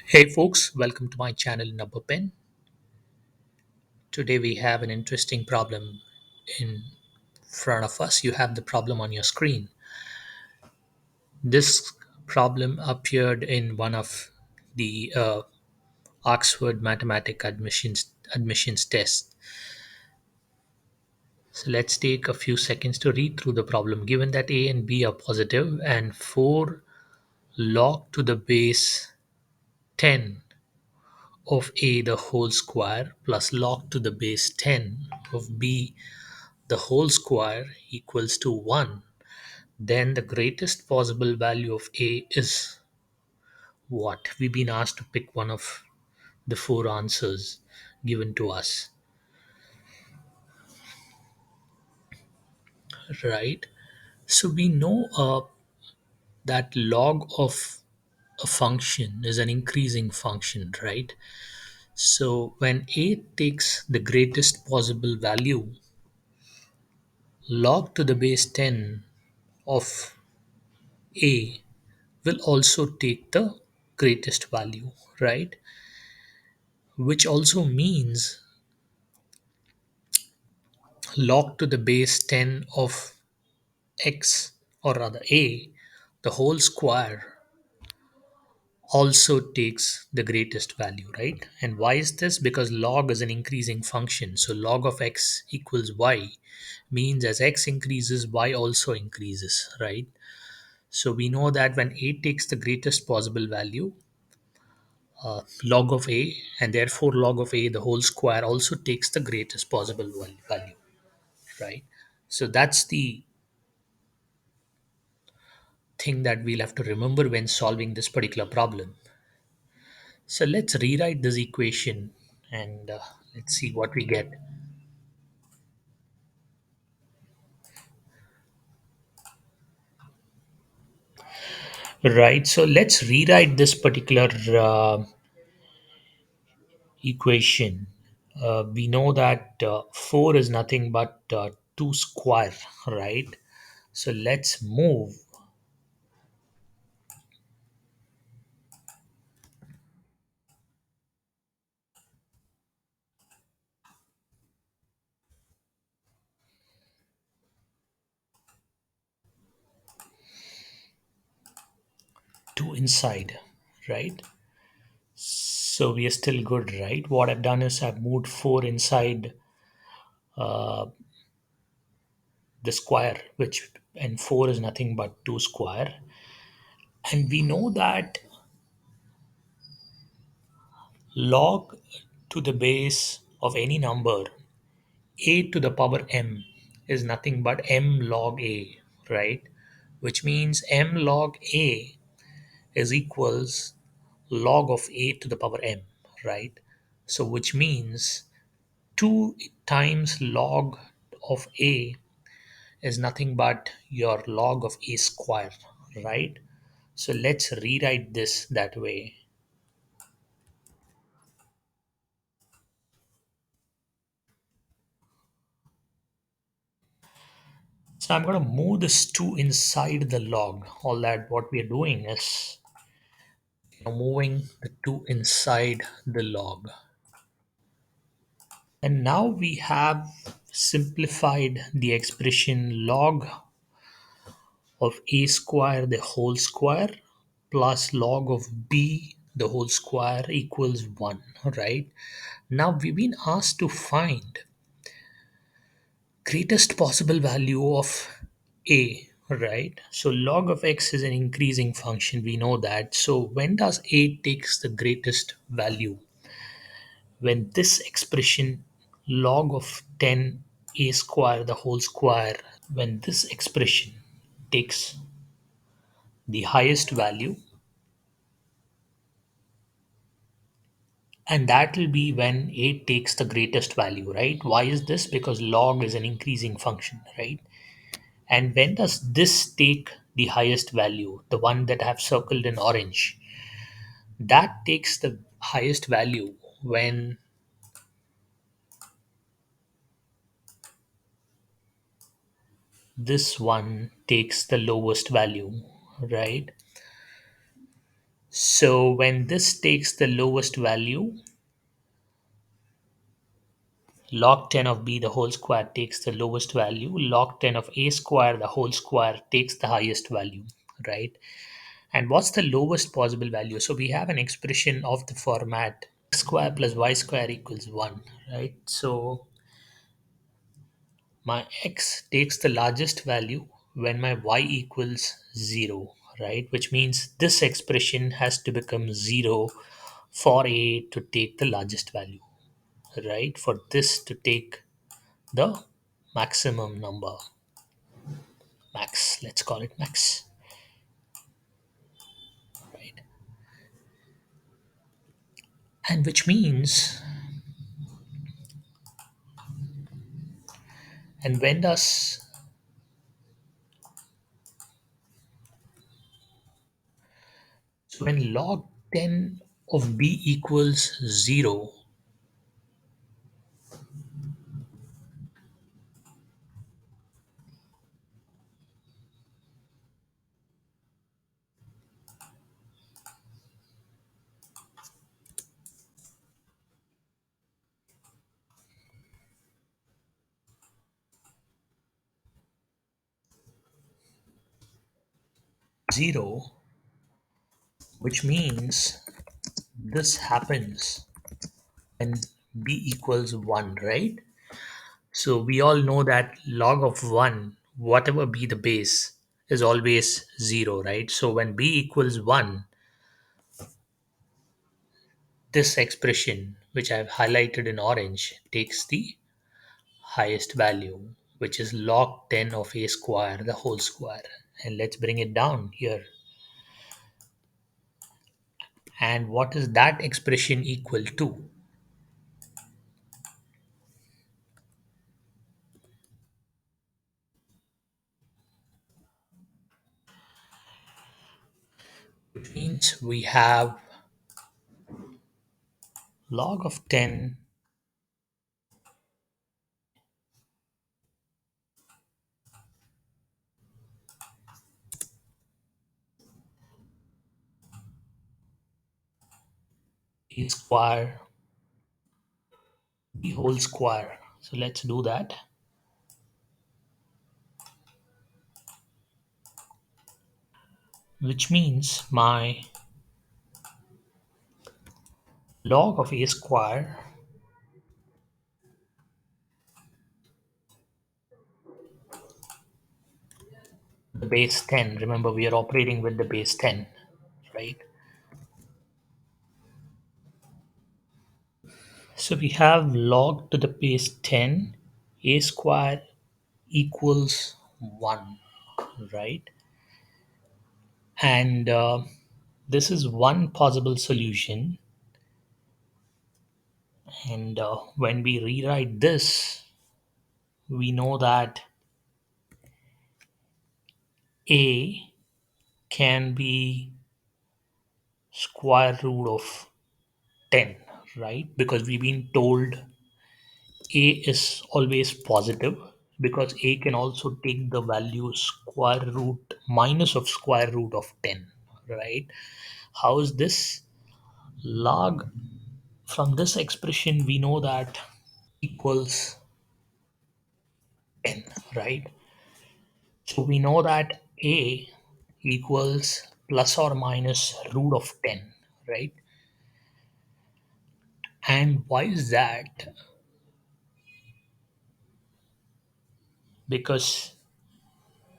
Hey folks, welcome to my channel Number Pen. Today we have an interesting problem in front of us. You have the problem on your screen. This problem appeared in one of the Oxford Mathematic admissions tests. So let's take a few seconds to read through the problem. Given that a and b are positive and 4 log to the base 10 of a the whole square plus log to the base 10 of b the whole square equals to 1, then the greatest possible value of a is what? We've been asked to pick one of the four answers given to us, right? So we know that log of a function is an increasing function, right? So when a takes the greatest possible value, log to the base 10 of a will also take the greatest value, right? Which also means log to the base 10 of x, or rather a, the whole square also takes the greatest value, right? And why is this? Because log is an increasing function. So log of x equals y means as x increases, y also increases, right? So we know that when a takes the greatest possible value, log of a, and therefore log of a the whole square also takes the greatest possible value, right? So that's the thing that we'll have to remember when solving this particular problem. So let's rewrite this equation and let's see what we get. Right, so let's rewrite this particular equation. We know that 4 is nothing but 2 square, right? So let's move 2 inside, right? So we are still good, right? What I've done is I've moved 4 inside the square, which, and 4 is nothing but 2 square. And we know that log to the base of any number a to the power m is nothing but m log a, right? Which means m log a is equals log of a to the power m, right? So which means 2 times log of a is nothing but your log of a square, right? So let's rewrite this that way. So I'm going to move this 2 inside the log. All that what we are doing is moving the 2 inside the log. And now we have simplified the expression log of a square the whole square plus log of b the whole square equals 1, right? Now we've been asked to find greatest possible value of a, right? So log of x is an increasing function, we know that. So when does a takes the greatest value? When this expression log of 10 a square the whole square, when this expression takes the highest value, and that will be when a takes the greatest value, right? Why is this? Because log is an increasing function, right? And when does this take the highest value, the one that I have circled in orange? That takes the highest value when this one takes the lowest value, right? So when this takes the lowest value, log 10 of b the whole square takes the lowest value, log 10 of a square the whole square takes the highest value, right? And what's the lowest possible value? So we have an expression of the format x square plus y square equals 1, right? So my x takes the largest value when my y equals 0, right? Which means this expression has to become 0 for a to take the largest value, right? For this to take the maximum number, max, let's call it max, right? And which means, and when does, so when log 10 of b equals 0, 0, which means this happens when b equals 1, right? So we all know that log of 1, whatever be the base, is always 0, right? So when b equals 1, this expression, which I've highlighted in orange, takes the highest value, which is log 10 of a square, the whole square. And let's bring it down here. And what is that expression equal to? Which means we have log of 10 a square, the whole square. So let's do that. Which means my log of a square, the base 10. Remember, we are operating with the base 10, right? So we have log to the base 10 a square equals 1, right? And this is one possible solution. And when we rewrite this, we know that a can be square root of 10, right? Because we've been told a is always positive, because a can also take the value square root minus of square root of 10, right? How is this? Log, from this expression we know that equals 10, right? So we know that a equals plus or minus root of 10, right? And why is that? Because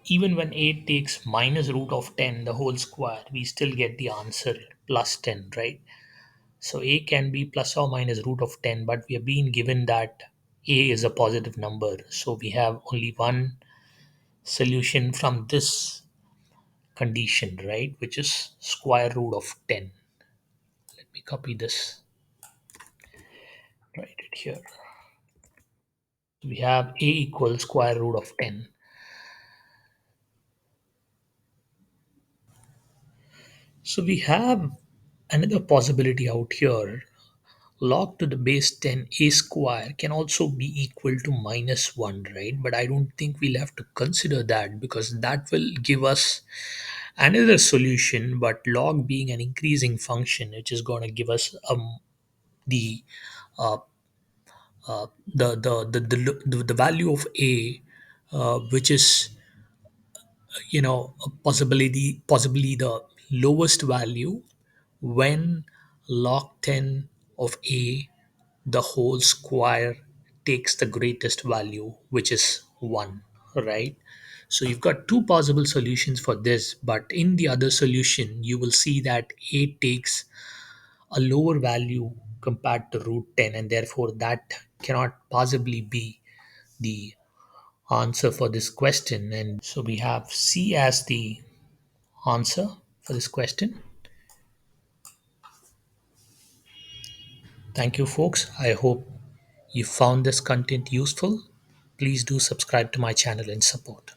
even when a takes minus root of 10 the whole square, we still get the answer plus 10, right? So a can be plus or minus root of 10, but we have been given that a is a positive number, so we have only one solution from this condition, right? Which is square root of 10. Let me copy this, write it here. We have a equals square root of 10. So we have another possibility out here. Log to the base 10 a square can also be equal to minus 1, right? But I don't think we'll have to consider that, because that will give us another solution, but log being an increasing function, which is going to give us the uh, the value of a, which is possibly the lowest value when log 10 of a the whole square takes the greatest value, which is 1, right? So you've got two possible solutions for this, but in the other solution you will see that a takes a lower value compared to root 10, and therefore that cannot possibly be the answer for this question. And so we have C as the answer for this question. Thank you, folks. I hope you found this content useful. Please do subscribe to my channel and support.